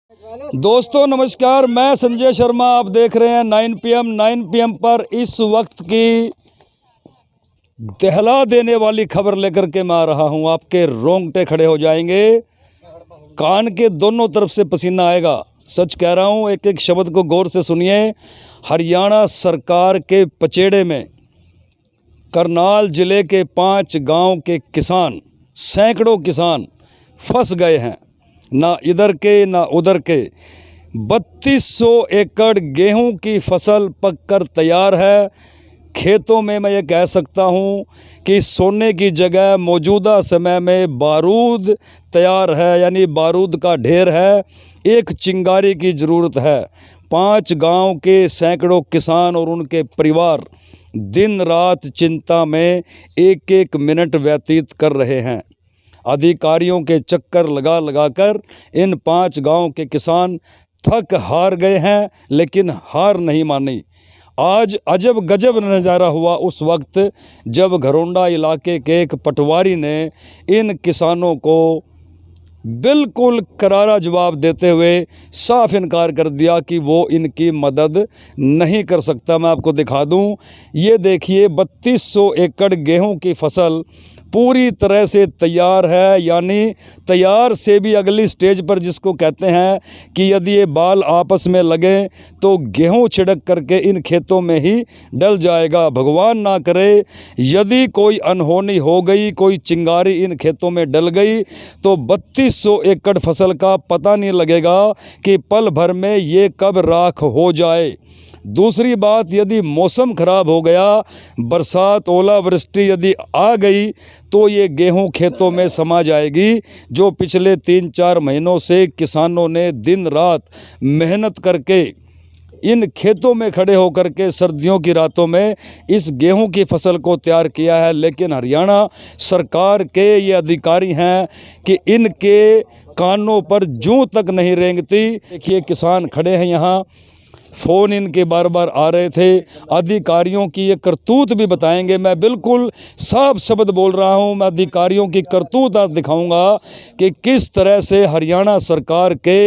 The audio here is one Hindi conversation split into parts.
दोस्तों नमस्कार, मैं संजय शर्मा। आप देख रहे हैं 9 PM पर इस वक्त की दहला देने वाली खबर लेकर के मैं आ रहा हूं। आपके रोंगटे खड़े हो जाएंगे, कान के दोनों तरफ से पसीना आएगा। सच कह रहा हूं, एक एक शब्द को गौर से सुनिए। हरियाणा सरकार के पचेड़े में करनाल ज़िले के 5 गांव के किसान, सैकड़ों किसान फंस गए हैं, ना इधर के ना उधर के। 3200 एकड़ गेहूं की फसल पककर तैयार है। खेतों में मैं ये कह सकता हूं कि सोने की जगह मौजूदा समय में बारूद तैयार है, यानी बारूद का ढेर है। एक चिंगारी की ज़रूरत है। 5 गांव के सैकड़ों किसान और उनके परिवार दिन रात चिंता में एक एक मिनट व्यतीत कर रहे हैं। अधिकारियों के चक्कर लगा लगाकर इन 5 गांव के किसान थक हार गए हैं, लेकिन हार नहीं मानी। आज अजब गजब नज़ारा हुआ उस वक्त जब घरोंडा इलाके के एक पटवारी ने इन किसानों को बिल्कुल करारा जवाब देते हुए साफ इनकार कर दिया कि वो इनकी मदद नहीं कर सकता। मैं आपको दिखा दूं, ये देखिए 3200 एकड़ गेहूं की फसल पूरी तरह से तैयार है, यानी तैयार से भी अगली स्टेज पर, जिसको कहते हैं कि यदि ये बाल आपस में लगें तो गेहूं छिड़क करके इन खेतों में ही डल जाएगा। भगवान ना करे यदि कोई अनहोनी हो गई, कोई चिंगारी इन खेतों में डल गई तो 3200 एकड़ फसल का पता नहीं लगेगा कि पल भर में ये कब राख हो जाए। दूसरी बात, यदि मौसम ख़राब हो गया, बरसात ओलावृष्टि यदि आ गई तो ये गेहूं खेतों में समा जाएगी। जो पिछले 3-4 महीनों से किसानों ने दिन रात मेहनत करके इन खेतों में खड़े होकर के सर्दियों की रातों में इस गेहूं की फसल को तैयार किया है, लेकिन हरियाणा सरकार के ये अधिकारी हैं कि इनके कानों पर जूं तक नहीं रेंगती। देखिए किसान खड़े हैं यहाँ, फ़ोन इनके बार बार आ रहे थे। अधिकारियों की ये करतूत भी बताएंगे। मैं बिल्कुल साफ शब्द बोल रहा हूँ, मैं अधिकारियों की करतूत आज दिखाऊंगा कि किस तरह से हरियाणा सरकार के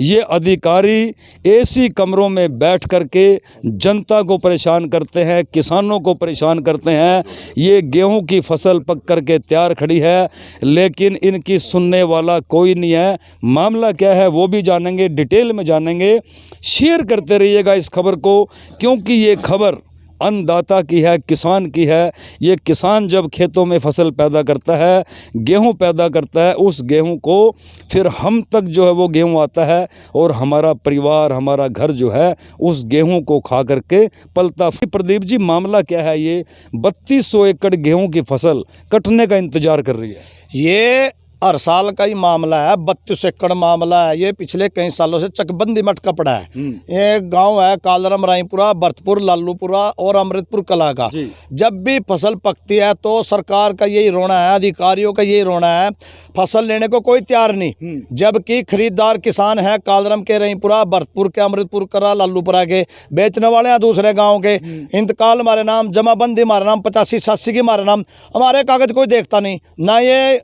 ये अधिकारी एसी कमरों में बैठ कर के जनता को परेशान करते हैं, किसानों को परेशान करते हैं। ये गेहूं की फसल पक कर के तैयार खड़ी है, लेकिन इनकी सुनने वाला कोई नहीं है। मामला क्या है वो भी जानेंगे, डिटेल में जानेंगे। शेयर करते रहिए इस खबर को, क्योंकि ये खबर अन्नदाता की है, किसान की है। ये किसान जब खेतों में फसल पैदा करता है, गेहूं पैदा करता है, उस गेहूं को फिर हम तक जो है वो गेहूं आता है और हमारा परिवार, हमारा घर जो है उस गेहूं को खा करके पलता। प्रदीप जी, मामला क्या है? ये 3200 एकड़ गेहूं की फसल कटने का इंतजार कर रही है। ये हर साल का ही मामला है, 32 एकड़ मामला है। ये पिछले कई सालों से चकबंदी मटका पड़ा है। ये गांव है कालरम, रायपुरा, भरतपुर, लालूपुरा और अमृतपुर कला का। जब भी फसल पकती है तो सरकार का यही रोना है, अधिकारियों का यही रोना है, फसल लेने को कोई तैयार नहीं। जबकि खरीदार किसान है कालरम के, रायपुरा, भरतपुर के, अमृतपुर कला, लालूपुरा के। बेचने वाले हैं दूसरे गाँव के। इंतकाल हमारे नाम, जमाबंदी हमारे नाम, 85-86 की हमारे नाम। हमारे कागज कोई देखता नहीं, ना ये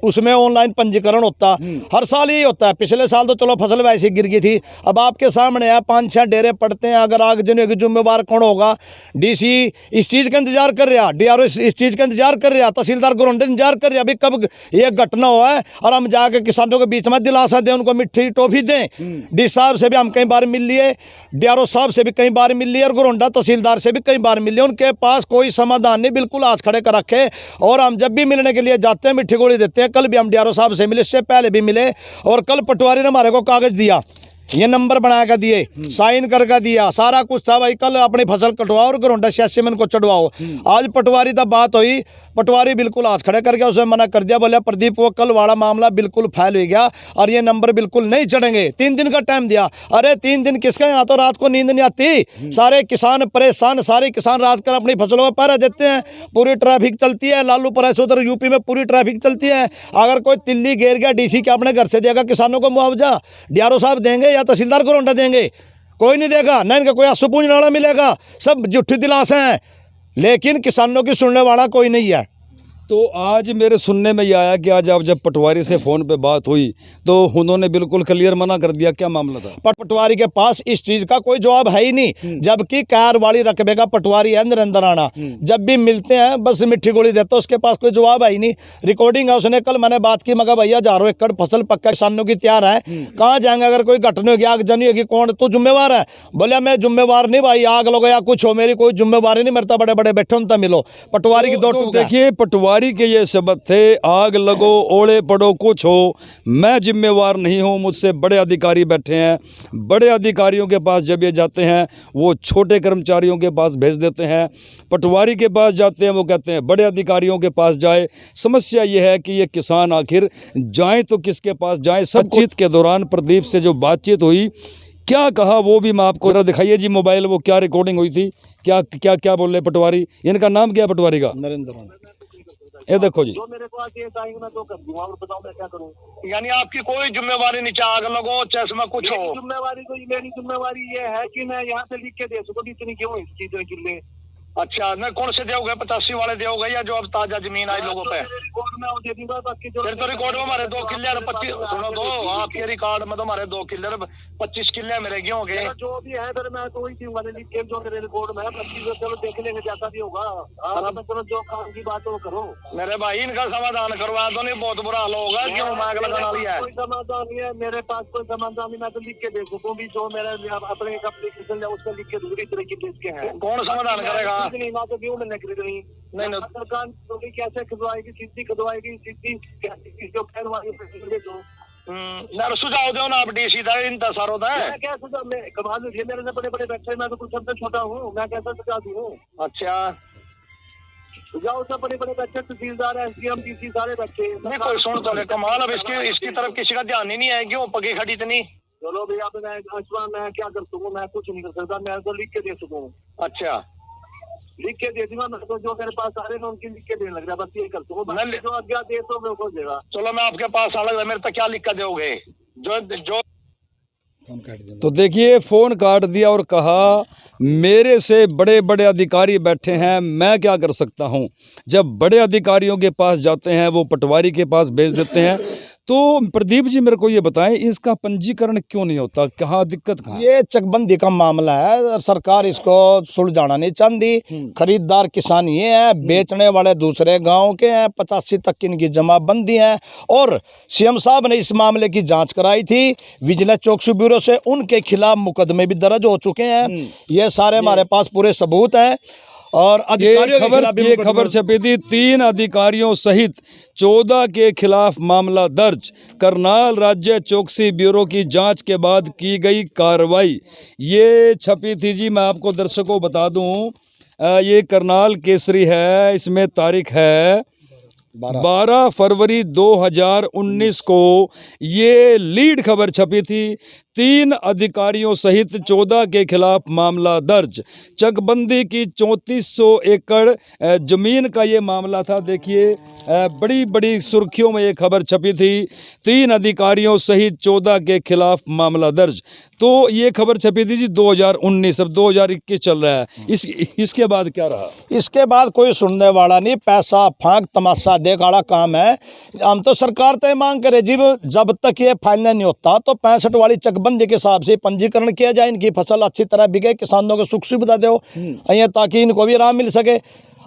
उसमें ऑनलाइन पंजीकरण होता। हर साल यही होता है। पिछले साल तो चलो फसल वैसे गिर गई थी। अब आपके सामने है 5-6 डेरे पड़ते हैं। अगर आगजनी की जिम्मेवार कौन होगा? डीसी इस चीज़ का इंतजार कर रहा, डीआरओ इस चीज़ का इंतजार कर रहा, तहसीलदार घरोंडे इंतजार कर रहा। अभी कब ये घटना हुआ है और हम जाके किसानों के बीच में दिलासा दें, उनको मिट्टी टॉफी दें। डी साहब से भी हम कई बार मिल लिए, डीआरओ साहब से भी कई बार मिल लिए और घरोंडा तहसीलदार से भी कई बार मिल लिए। उनके पास कोई समाधान नहीं, बिल्कुल हाथ खड़े कर रखे। और हम जब भी मिलने के लिए जाते हैं मिट्टी गोली देते हैं। कल भी हम डीआरओ साहब से मिले, इससे पहले भी मिले। और कल पटवारी ने हमारे को कागज दिया, ये नंबर बना कर दिए, साइन करके दिया, सारा कुछ था। भाई कल अपनी फसल कटवाओ और घरोंडा 86 में इनको चढ़वाओ। आज पटवारी तब बात हुई, पटवारी बिल्कुल हाथ खड़े कर गया, उसे मना कर दिया। बोले प्रदीप वो कल वाला मामला बिल्कुल फैल हो गया और ये नंबर बिल्कुल नहीं चढ़ेंगे। 3 दिन का टाइम दिया। अरे 3 दिन किसका? यहाँ तो रात को नींद नहीं आती। सारे किसान परेशान, सारे किसान रात कर अपनी फसलों में पहरा देते हैं। पूरी ट्रैफिक चलती है, लालूपुरा से उधर यूपी में पूरी ट्रैफिक चलती है। अगर कोई तिल्ली गिर गया, डीसी क्या अपने घर से देगा किसानों को मुआवजा? डीआरओ साहब देंगे या तहसीलदार घरोंडा देंगे? कोई नहीं देगा, ना इनका कोई आंसू पूंछने वाला मिलेगा। सब झूठी दिलासे हैं, लेकिन किसानों की सुनने वाला कोई नहीं है। तो आज मेरे सुनने में ये आया कि आज आप जब पटवारी से फ़ोन पे बात हुई तो उन्होंने बिल्कुल क्लियर मना कर दिया, क्या मामला था? पटवारी के पास इस चीज का कोई जवाब है ही नहीं, जबकि कारवाड़ी रकबे का पटवारी है नरेंद्र राणा। जब भी मिलते हैं बस मिट्टी गोली देते, उसके पास कोई जवाब है ही नहीं। रिकॉर्डिंग है उसने, कल मैंने बात की, मगर भैया 1000 एकड़ फसल पक्का किसानों की तैयार है, कहाँ जाएंगे अगर कोई घटना होगी, आग जनी होगी, कौन तू जिम्मेवार है? बोलिया मैं जिम्मेवार नहीं भाई, आग लगे या कुछ हो, मेरी कोई जिम्मेवारी नहीं, मरता बड़े बड़े बैठे उनसे मिलो। पटवारी की दो टूक है। देखिए पटवारी के ये शब्द थे, आग लगो ओले पड़ो कुछ हो, मैं जिम्मेवार नहीं हूँ, मुझसे बड़े अधिकारी बैठे हैं। बड़े अधिकारियों के पास जब ये जाते हैं वो छोटे कर्मचारियों के पास भेज देते हैं, पटवारी के पास जाते हैं वो कहते हैं बड़े अधिकारियों के पास जाए। समस्या ये है कि ये किसान आखिर जाएं तो किसके पास जाएं। बातचीत के दौरान प्रदीप से जो बातचीत हुई, क्या कहा वो भी मैं आपको जरा दिखाइए जी मोबाइल, वो क्या रिकॉर्डिंग हुई थी, क्या क्या क्या बोल रहे पटवारी, इनका नाम क्या है पटवारी का? नरेंद्र राणा। ये देखो जी, जो मेरे पास ये आएंगे मैं तो कर दूंगा, और बताओ मैं क्या करूं। यानी आपकी कोई जिम्मेवारी नहीं, चाहे आग लगो चाहे इसमें कुछ हो। मेरी जिम्मेवारी ये है कि मैं यहाँ से लिख के दे सकूं, इतनी क्यों इस चीजें किले। अच्छा, मैं कौन से दोगे, 85 वाले दोगे या जो अब ताजा जमीन आई लोगों पे? रिकॉर्ड में दे दूंगा, बाकी जो फिर तो रिकॉर्ड में हमारे 2 किले 25 सुनो दो, आपके रिकॉर्ड में तो हमारे 2 किले 25 किले मेरे क्यों हो गए? जो भी है फिर मैं तो वही दूंगा, लिख के जो मेरे रिकॉर्ड में है 25, चलो देख लेंगे जैसा भी होगा। चलो जो काम की बात हो करो मेरे भाई, इनका समाधान करवा दो, नहीं बहुत बुरा हाल होगा। क्यों मांग लगाना लिया है? कोई समाधान नहीं है मेरे पास, कोई समाधान नहीं, मैं तो लिख के दे सकूँ भी, जो मेरा अपने एप्लीकेशन है उसको लिख के दूसरी तरह की देश के हैं। कौन समाधान करेगा? नहीं ना तो क्यों मैंने खरीदनी नहीं ना, सरकार कैसे खिलवाएगी, सीधी खिलवाएगी, सीधी जो सुझाव दो ना आप, डीसी था इन सारों का क्या सुझाव? मैं कमाल में मेरे से बड़े बड़े बैठे, मैं तो कुछ सबसे छोटा हूँ, मैं कैसा सुझाव दूँ? अच्छा सुझाव सब बड़े बड़े बैठे, तहसीलदार है, एसडीएम डीसी सारे बैठे, नहीं कोई सुन तो ले। कमाल, अब इसकी तरफ किसी का ध्यान ही नहीं है, क्यों पगी खड़ी इतनी? चलो भैया मैं क्या कर सकूँ, मैं कुछ नहीं कर सकता, मैं तो लिख के दे सकूँ। अच्छा लिख के दे दूंगा मैं तो, जो मेरे पास आ रहे हैं उनकी लिख के देने लग रहा, बस यही कर सकूँ। जो आज्ञा दे तो मेरे को देगा। चलो मैं आपके पास आ रहा, मेरे तक क्या लिख कर दोगे? जो तो देखिए फ़ोन काट दिया और कहा मेरे से बड़े बड़े अधिकारी बैठे हैं, मैं क्या कर सकता हूं। जब बड़े अधिकारियों के पास जाते हैं वो पटवारी के पास भेज देते हैं। तो प्रदीप जी मेरे को ये बताएं, इसका पंजीकरण क्यों नहीं होता, कहाँ दिक्कत कहाँ? ये चकबंदी का मामला है, सरकार इसको सुलझाना नहीं चाहती। खरीदार किसान ये है, बेचने वाले दूसरे गांव के हैं, 85 तक की इनकी जमाबंदी है। और सीएम साहब ने इस मामले की जांच कराई थी विजिलेंस चौकसी ब्यूरो से, उनके खिलाफ मुकदमे भी दर्ज हो चुके हैं। ये सारे हमारे पास पूरे सबूत हैं। और अधिकारियों ये खबर छपी थी, 3 अधिकारियों सहित 14 के खिलाफ मामला दर्ज, करनाल राज्य चौकसी ब्यूरो की जांच के बाद की गई कार्रवाई। ये छपी थी जी, मैं आपको दर्शकों बता दूं, ये करनाल केसरी है, इसमें तारीख है 12 फरवरी 2019 को ये लीड खबर छपी थी। 3 अधिकारियों सहित 14 के खिलाफ मामला दर्ज, चकबंदी की 3400 एकड़ जमीन का ये मामला था। देखिए बड़ी बड़ी सुर्खियों में ये खबर छपी थी, 3 अधिकारियों सहित 14 के खिलाफ मामला दर्ज। तो ये खबर छपी थी जी 2019, अब 2021 चल रहा है। इसके बाद क्या रहा? इसके बाद कोई सुनने वाला नहीं, पैसा फांक तमाशा देख वाला काम है। हम तो सरकार तय मांग करे जी, जब तक ये फाइनल नहीं होता तो 65 वाली चकबंदी के हिसाब से पंजीकरण किया जाए, इनकी फसल अच्छी तरह बिके, किसानों को सुख सुविधा दो ताकि इनको भी आराम मिल सके।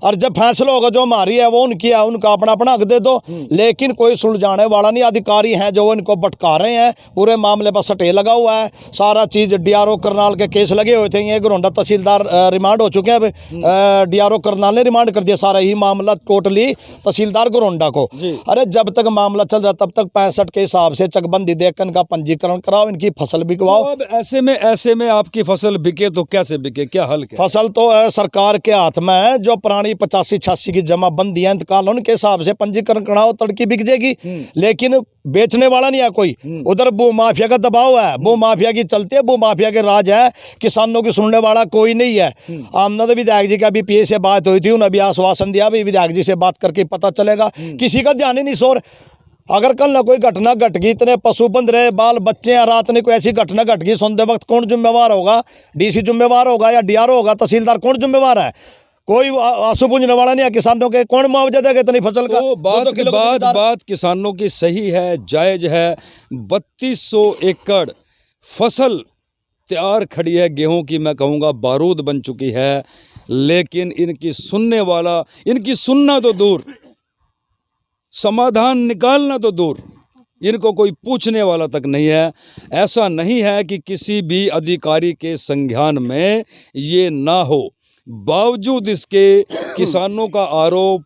और जब फैसला होगा जो हमारी है वो उनकी है, उनका अपना अपना हक दे दो। लेकिन कोई सुलझाने वाला नहीं, अधिकारी हैं जो इनको भटका रहे हैं। पूरे मामले पर सटे लगा हुआ है, सारा चीज़ डीआरओ करनाल के केस लगे हुए थे, ये घरोंडा तहसीलदार रिमांड हो चुके हैं। अब डीआरओ करनाल ने रिमांड कर दिया सारा ही मामला टोटली तहसीलदार घरोंडा को। अरे जब तक मामला चल रहा तब तक 65 के हिसाब से चकबंदी देकर इनका पंजीकरण कराओ, इनकी फसल बिकवाओ। अब ऐसे में आपकी फसल बिके तो कैसे बिके, क्या हल? फसल तो सरकार के हाथ में है, जो पुरानी 85-86 की जमाबंदी है इंतकाल, उनके हिसाब से पंजीकरण कराओ, तड़की बिक जाएगी। लेकिन बेचने वाला नहीं है कोई, उधर भू माफिया का दबाव है, भू माफिया की चलती है, भू माफिया के राज है, किसानों की सुनने वाला कोई नहीं है। आमना तो विधायक जी का भी पीए से बात हुई थी, उन्हें भी आश्वासन दिया भी विधायक जी से बात करके पता चलेगा, किसी का ध्यान ही नहीं। सोर अगर कल ना कोई घटना घट गई, इतने पशु बंध रहे, बाल बच्चे हैं, रात में कोई ऐसी घटना घट गई, सुनते वक्त कौन जिम्मेवार होगा? डीसी जिम्मेवार होगा या डीआरओ होगा? तहसीलदार कौन जिम्मेवार है? कोई आंसू पूंजने वाला नहीं है किसानों के। कौन मुआवजा देगा इतनी फसल का? तो बात के बात किसानों की सही है, जायज है। 3200 एकड़ फसल तैयार खड़ी है गेहूं की, मैं कहूँगा बारूद बन चुकी है, लेकिन इनकी सुनना तो दूर, समाधान निकालना तो दूर, इनको कोई पूछने वाला तक नहीं है। ऐसा नहीं है कि किसी भी अधिकारी के संज्ञान में ये ना हो, बावजूद इसके किसानों का आरोप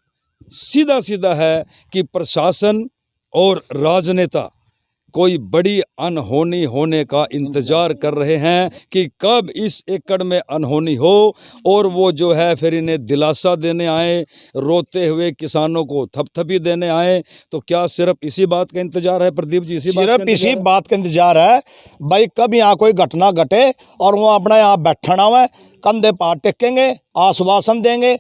सीधा सीधा है कि प्रशासन और राजनेता कोई बड़ी अनहोनी होने का इंतज़ार कर रहे हैं कि कब इस एकड़ में अनहोनी हो और वो जो है फिर इन्हें दिलासा देने आए, रोते हुए किसानों को थपथपी देने आए। तो क्या सिर्फ इसी बात का इंतजार है प्रदीप जी? इसी बात का इंतजार है भाई, कब यहाँ कोई घटना घटे और वो अपना यहाँ बैठना हुआ है, कंधे पार टेकेंगे, आश्वासन देंगे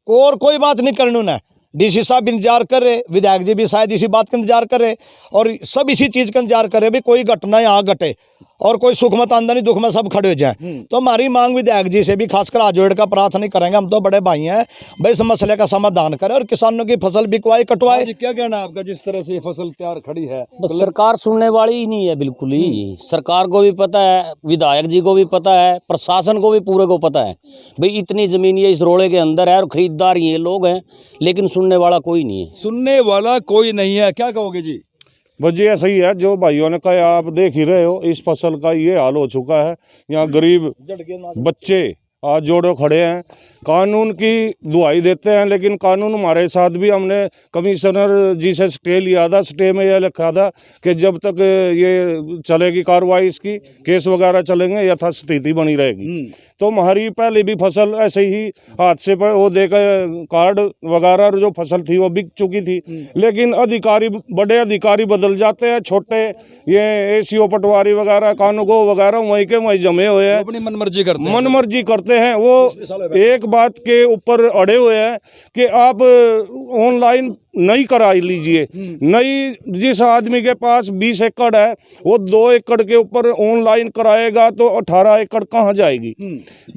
और कोई बात नहीं करनी उन्हें। डीसी साहब इंतजार कर रहे, विधायक जी भी शायद इसी बात का इंतजार कर रहे और सब इसी चीज़ का इंतजार कर रहे भी कोई घटना यहाँ घटे और कोई सुख मत आमदनी दुख में सब खड़े हो जाए। तो हमारी मांग विधायक जी से भी खासकर आजोड़ का प्रार्थना करेंगे, हम तो बड़े भाई हैं भाई, इस मसले का समाधान करें और किसानों की फसल बिकवाई कटवाए। क्या कहना है आपका, जिस तरह से ये फसल तैयार खड़ी है? बस सरकार सुनने वाली ही नहीं है बिल्कुल ही। सरकार को भी पता है, विधायक जी को भी पता है, प्रशासन को भी पूरे को पता है भाई इतनी जमीन ये इस रोड़े के अंदर है और खरीदार ये लोग हैं, लेकिन सुनने वाला कोई नहीं है। सुनने वाला कोई नहीं है, क्या कहोगे जी? बस जी ऐसा ही है जो भाइयों ने कहा, आप देख ही रहे हो इस फसल का ये हाल हो चुका है। यहाँ गरीब बच्चे आज जोड़ो खड़े हैं, कानून की दुहाई देते हैं, लेकिन कानून हमारे साथ भी, हमने कमिश्नर जी से स्टे लिया था, स्टे में यह लिखा था कि जब तक ये चलेगी कार्रवाई, इसकी केस वगैरह चलेंगे, यथास्थिति बनी रहेगी। तो हमारी पहले भी फसल ऐसे ही हादसे पर वो देकर कार्ड वगैरह जो फसल थी वो बिक चुकी थी, लेकिन अधिकारी, बड़े अधिकारी बदल जाते हैं, छोटे ये एसीओ पटवारी वगैरह कानूगो वगैरह वहीं के वहीं जमे हुए हैं, अपनी मनमर्जी करते हैं। वो एक बात के ऊपर अड़े हुए हैं कि आप ऑनलाइन नहीं करा लीजिए, नहीं, जिस आदमी के पास 20 एकड़ है वो 2 एकड़ के ऊपर ऑनलाइन कराएगा तो 18 एकड़ कहाँ जाएगी।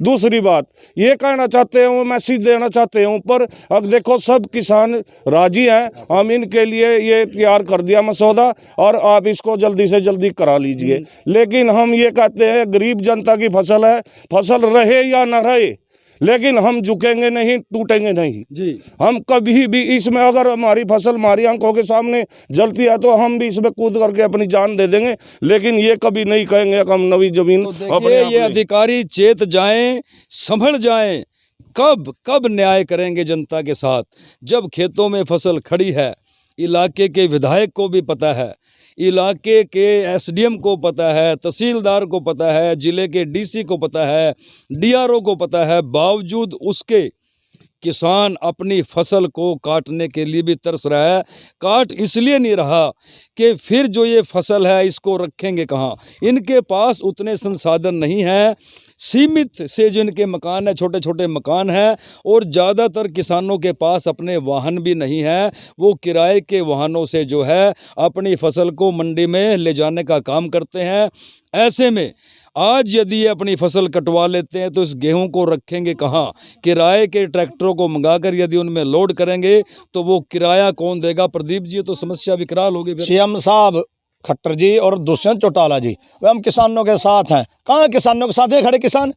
दूसरी बात ये कहना चाहते हैं, वो मैसेज देना चाहते हैं ऊपर, अब देखो सब किसान राजी हैं, हम इनके लिए ये तैयार कर दिया मसौदा और आप इसको जल्दी से जल्दी करा लीजिए। लेकिन हम ये कहते हैं गरीब जनता की फसल है, फसल रहे या न रहे, लेकिन हम झुकेंगे नहीं, टूटेंगे नहीं जी। हम कभी भी इसमें, अगर हमारी फसल हमारी आंखों के सामने जलती है तो हम भी इसमें कूद करके अपनी जान दे देंगे, लेकिन ये कभी नहीं कहेंगे कि हम नई जमीन अपने। ये अधिकारी चेत जाएं, संभल जाएं, कब न्याय करेंगे जनता के साथ, जब खेतों में फसल खड़ी है। इलाके के विधायक को भी पता है, इलाके के एसडीएम को पता है, तहसीलदार को पता है, जिले के डीसी को पता है, डीआरओ को पता है, बावजूद उसके किसान अपनी फसल को काटने के लिए भी तरस रहा है। काट इसलिए नहीं रहा कि फिर जो ये फसल है इसको रखेंगे कहाँ, इनके पास उतने संसाधन नहीं हैं, सीमित से जिनके मकान है, छोटे छोटे मकान हैं, और ज़्यादातर किसानों के पास अपने वाहन भी नहीं हैं, वो किराए के वाहनों से जो है अपनी फसल को मंडी में ले जाने का काम करते हैं। ऐसे में आज यदि ये अपनी फसल कटवा लेते हैं तो इस गेहूं को रखेंगे कहाँ? किराए के ट्रैक्टरों को मंगाकर यदि उनमें लोड करेंगे तो वो किराया कौन देगा? प्रदीप जी, तो समस्या विकराल होगी। सीएम साहब खट्टर जी और दुष्यंत चौटाला जी, वे हम किसानों के साथ हैं। कहाँ किसानों के साथ है खड़े किसान?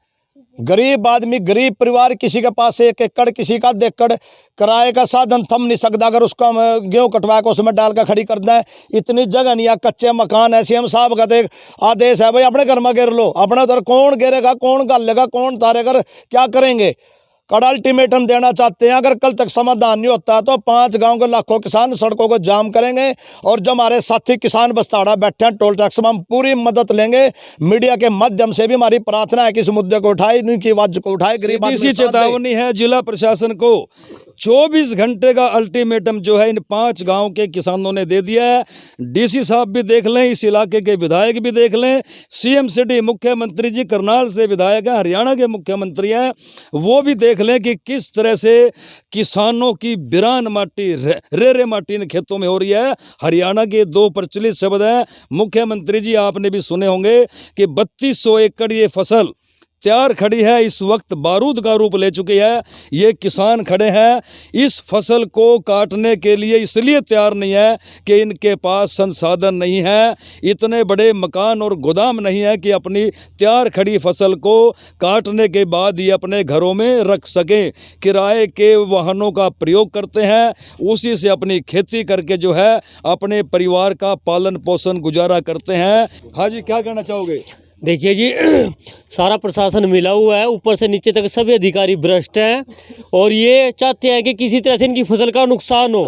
गरीब आदमी, गरीब परिवार, किसी के पास 1 एकड़, किसी का 1 एकड़, किराए का साधन थम नहीं सकता। अगर उसका गेहूँ कटवा के उसमें डाल कर खड़ी कर दें, इतनी जगह नहीं है, कच्चे मकान है। सीएम साहब का तो आदेश है भाई अपने घर में गिर लो, अपना उधर कौन गिरेगा, कौन गालेगा, कौन तारेगा, क्या करेंगे? कड़ा अल्टीमेटम देना चाहते हैं। अगर कल तक समाधान नहीं होता तो 5 गांव के लाखों किसान सड़कों को जाम करेंगे, और जो हमारे साथी किसान बस्ताड़ा बैठे हैं टोल टैक्स में, हम पूरी मदद लेंगे। मीडिया के माध्यम से भी हमारी प्रार्थना है कि इस मुद्दे को उठाए, इनकी आवाज को उठाए। गरीब इसी चेतावनी है जिला प्रशासन को, 24 घंटे का अल्टीमेटम जो है इन 5 गांव के किसानों ने दे दिया है। डीसी साहब भी देख लें, इस इलाके के विधायक भी देख लें, सीएम सिटी मुख्यमंत्री जी करनाल से विधायक हैं, हरियाणा के मुख्यमंत्री हैं, वो भी देख लें कि किस तरह से किसानों की बिरान माटी, रेरे माटी इन खेतों में हो रही है। हरियाणा के 2 प्रचलित शब्द हैं, मुख्यमंत्री जी आपने भी सुने होंगे कि 3200 एकड़ ये फसल तैयार खड़ी है, इस वक्त बारूद का रूप ले चुकी है। ये किसान खड़े हैं इस फसल को काटने के लिए, इसलिए तैयार नहीं है कि इनके पास संसाधन नहीं है, इतने बड़े मकान और गोदाम नहीं है कि अपनी तैयार खड़ी फसल को काटने के बाद ये अपने घरों में रख सकें। किराए के वाहनों का प्रयोग करते हैं, उसी से अपनी खेती करके जो है अपने परिवार का पालन पोषण गुजारा करते हैं। हाँ जी, क्या कहना चाहोगे? देखिए जी, सारा प्रशासन मिला हुआ है, ऊपर से नीचे तक सभी अधिकारी भ्रष्ट हैं और ये चाहते हैं कि किसी तरह से इनकी फसल का नुकसान हो।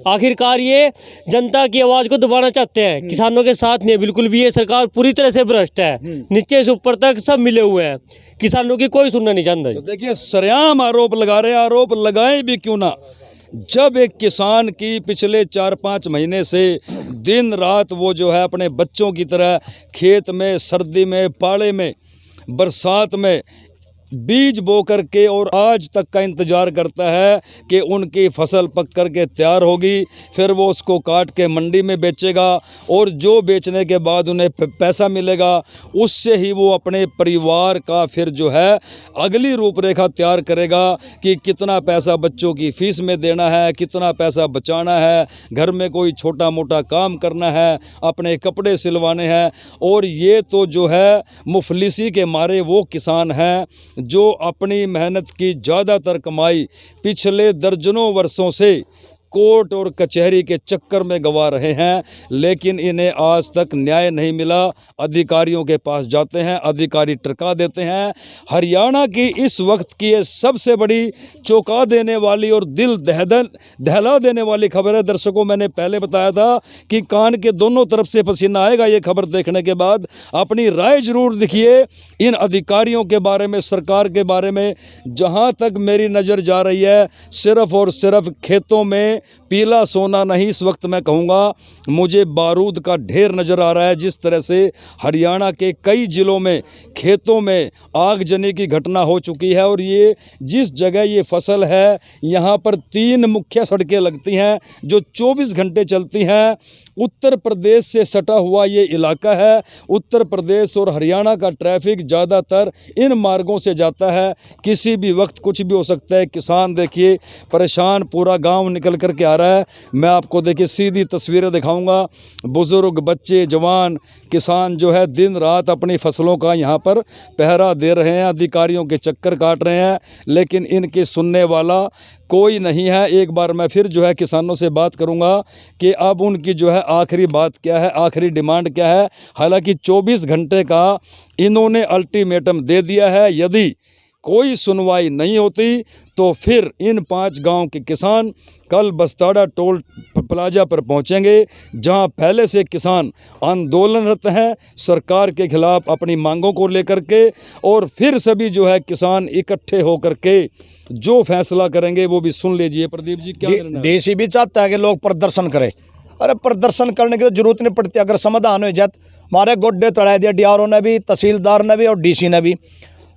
आखिरकार ये जनता की आवाज़ को दबाना चाहते हैं, किसानों के साथ नहीं बिल्कुल भी। ये सरकार पूरी तरह से भ्रष्ट है, नीचे से ऊपर तक सब मिले हुए हैं, किसानों की कोई सुनना नहीं चाहता। तो देखिए, सरेआम आरोप लगा रहे, आरोप लगाए भी क्यों ना, जब एक किसान की पिछले 4-5 महीने से दिन रात वो जो है अपने बच्चों की तरह खेत में, सर्दी में, पाले में, बरसात में बीज बो करके और आज तक का इंतज़ार करता है कि उनकी फसल पक कर के तैयार होगी, फिर वो उसको काट के मंडी में बेचेगा और जो बेचने के बाद उन्हें पैसा मिलेगा, उससे ही वो अपने परिवार का फिर जो है अगली रूपरेखा तैयार करेगा कि कितना पैसा बच्चों की फ़ीस में देना है, कितना पैसा बचाना है, घर में कोई छोटा मोटा काम करना है, अपने कपड़े सिलवाने हैं। और ये तो जो है मुफलिसी के मारे वो किसान हैं जो अपनी मेहनत की ज़्यादातर कमाई पिछले दर्जनों वर्षों से कोर्ट और कचहरी के चक्कर में गंवा रहे हैं, लेकिन इन्हें आज तक न्याय नहीं मिला। अधिकारियों के पास जाते हैं, अधिकारी टरका देते हैं। हरियाणा की इस वक्त की ये सबसे बड़ी चौंका देने वाली और दिल दहला देने वाली खबर है। दर्शकों, मैंने पहले बताया था कि कान के दोनों तरफ से पसीना आएगा ये खबर देखने के बाद। अपनी राय जरूर दिखिए इन अधिकारियों के बारे में, सरकार के बारे में। जहां तक मेरी नज़र जा रही है, सिर्फ और सिर्फ खेतों में पीला सोना नहीं, इस वक्त मैं कहूँगा मुझे बारूद का ढेर नज़र आ रहा है। जिस तरह से हरियाणा के कई ज़िलों में खेतों में आगजनी की घटना हो चुकी है और ये जिस जगह ये फसल है, यहाँ पर 3 मुख्य सड़कें लगती हैं जो 24 घंटे चलती हैं। उत्तर प्रदेश से सटा हुआ ये इलाका है। उत्तर प्रदेश और हरियाणा का ट्रैफिक ज़्यादातर इन मार्गों से जाता है, किसी भी वक्त कुछ भी हो सकता है। किसान देखिए परेशान, पूरा गांव निकल कर के आ रहा है। मैं आपको देखिए सीधी तस्वीरें दिखाऊंगा। बुज़ुर्ग, बच्चे, जवान किसान जो है दिन रात अपनी फसलों का यहाँ पर पहरा दे रहे हैं, अधिकारियों के चक्कर काट रहे हैं, लेकिन इनके सुनने वाला कोई नहीं है। एक बार मैं फिर जो है किसानों से बात करूंगा कि अब उनकी जो है आखिरी बात क्या है, आखिरी डिमांड क्या है। हालांकि 24 घंटे का इन्होंने अल्टीमेटम दे दिया है। यदि कोई सुनवाई नहीं होती तो फिर इन 5 गांव के किसान कल बस्ताड़ा टोल प्लाजा पर पहुंचेंगे, जहां पहले से किसान आंदोलनरत हैं सरकार के खिलाफ अपनी मांगों को लेकर के। और फिर सभी जो है किसान इकट्ठे होकर के जो फैसला करेंगे वो भी सुन लीजिए। प्रदीप जी, क्या करना है? डीसी भी चाहता है कि लोग प्रदर्शन करें। अरे प्रदर्शन करने की तो जरूरत नहीं पड़ती, अगर समाधान हो जाए। हमारे गोड्डे तड़ा दिया डीआरओ ने भी, तहसीलदार ने भी और डीसी ने भी।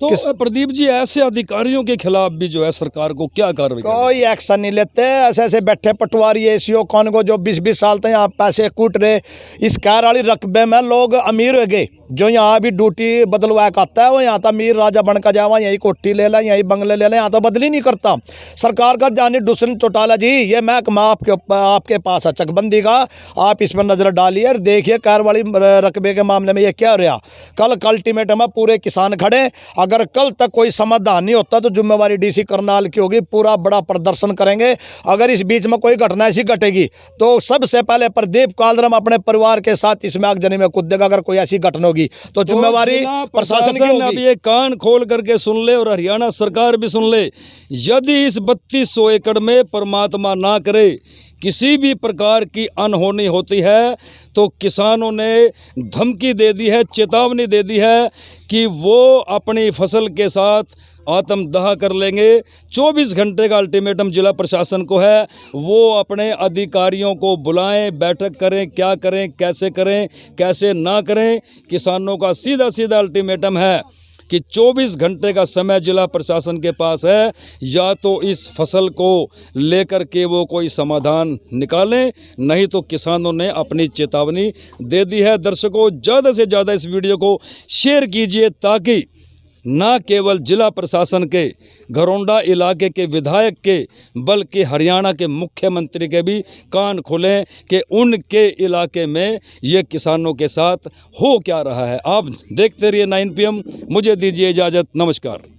तो प्रदीप जी, ऐसे अधिकारियों के खिलाफ भी जो है सरकार को क्या कार्रवाई करनी? कोई एक्शन नहीं लेते। ऐसे ऐसे बैठे पटवारी एसीओ कौन को जो 20-20 साल तक यहाँ पैसे कूट रहे। इस कार वाली रकबे में लोग अमीर हो गए। जो यहाँ भी ड्यूटी बदलवा के आता है वो यहाँ तो अमीर राजा बन का जावा, यही कोठी ले लें, यही बंगले ले लें, यहाँ तो बदली नहीं करता। सरकार का जानी दुष्ण चौटाला जी, ये महकमा आपके पास है चकबंदी का, आप इस पर नज़र डालिए। देखिए कार वाली रकबे के मामले में ये क्या रहा। कल अल्टीमेटम है, पूरे किसान खड़े। अगर कल तक कोई समाधान नहीं होता तो जिम्मेवारी डीसी करनाल की होगी। पूरा बड़ा प्रदर्शन करेंगे। अगर इस बीच में कोई घटना ऐसी घटेगी तो सबसे पहले प्रदीप कालरम अपने परिवार के साथ इसमें आगजनी में कूद देगा। अगर कोई ऐसी घटना होगी तो जिम्मेवारी प्रशासन की होगी। अब ये कान खोल करके सुन ले और हरियाणा सरकार भी सुन ले। यदि इस 3200 एकड़ में परमात्मा ना करे किसी भी प्रकार की अनहोनी होती है तो किसानों ने धमकी दे दी है, चेतावनी दे दी है कि वो अपनी फसल के साथ आत्मदाह कर लेंगे। 24 घंटे का अल्टीमेटम जिला प्रशासन को है। वो अपने अधिकारियों को बुलाएं, बैठक करें, क्या करें, कैसे ना करें। किसानों का सीधा सीधा अल्टीमेटम है कि 24 घंटे का समय जिला प्रशासन के पास है, या तो इस फसल को लेकर के वो कोई समाधान निकालें, नहीं तो किसानों ने अपनी चेतावनी दे दी है। दर्शकों, ज़्यादा से ज़्यादा इस वीडियो को शेयर कीजिए ताकि ना केवल जिला प्रशासन के, घरौंडा इलाके के विधायक के, बल्कि हरियाणा के मुख्यमंत्री के भी कान खोलें कि उनके इलाके में ये किसानों के साथ हो क्या रहा है। आप देखते रहिए 9 PM। मुझे दीजिए इजाज़त। नमस्कार।